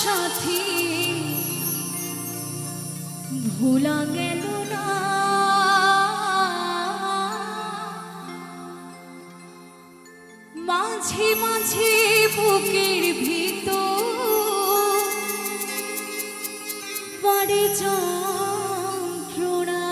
সাথী ভোলা গেল না, মাঝে মাঝে বুকের ভিতর পড়ে যন্ত্রণা।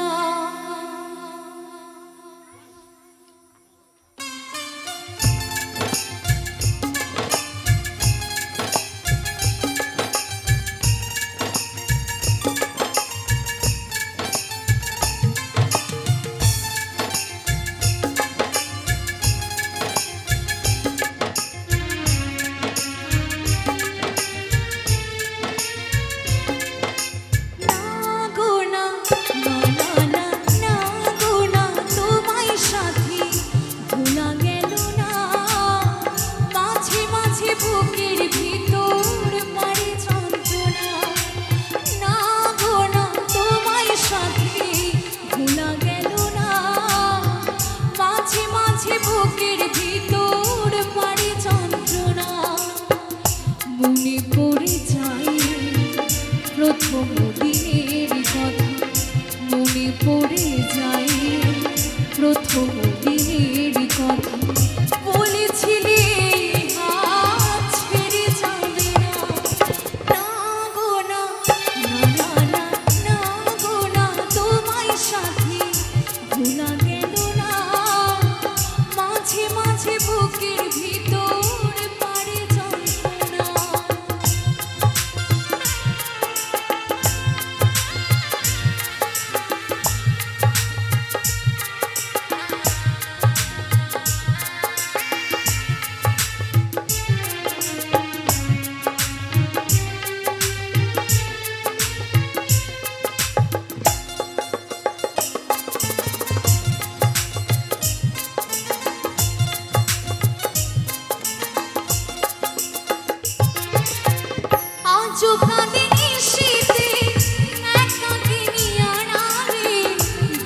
মনে পড়ে যায় প্রথম দিনের কথা, মনে পড়ে যায় প্রথম দিনের কথা। বলেছিলে হাত ছেড়ে যাবে না, না গো না, না না না, না গো না, তোমায় সাথী ভোলা গেল না, মাঝে মাঝে বুকের ভিতর পারে যন্ত্রণা।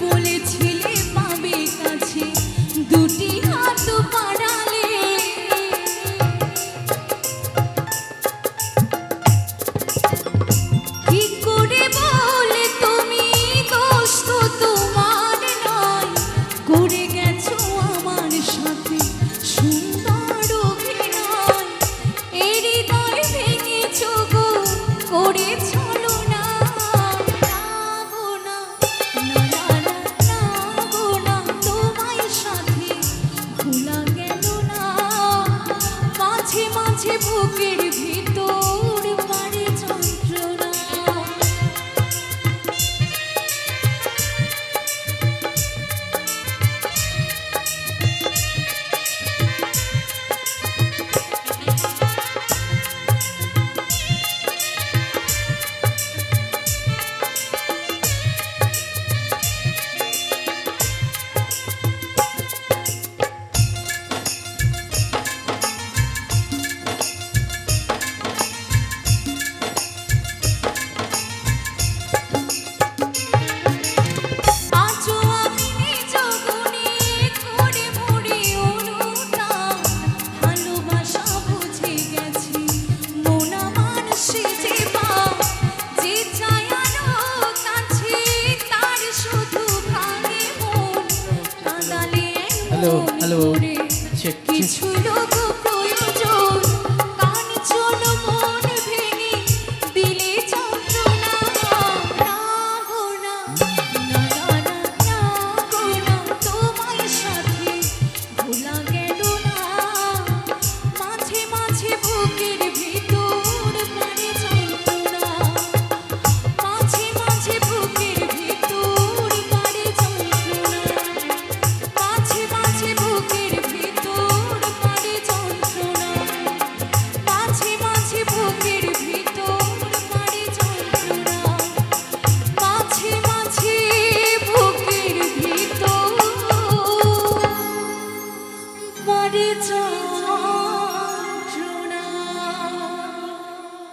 বলেছিলে পাবে কাছে দুটি হাত বাড়ালে, কি করে বলে তুমি দোষ তো তোমার নয়, করে গেছো আমার সাথে সুন্দর অভিনয়, এই হৃদয় ভেঙেছো গো করে চলো না, না গো না, না না না, না গো না, তোমায় সাথী ভোলা গেল না, মাঝে মাঝে বুকের ভিতর পারে যন্ত্রণা। Hello, hello. Check, check.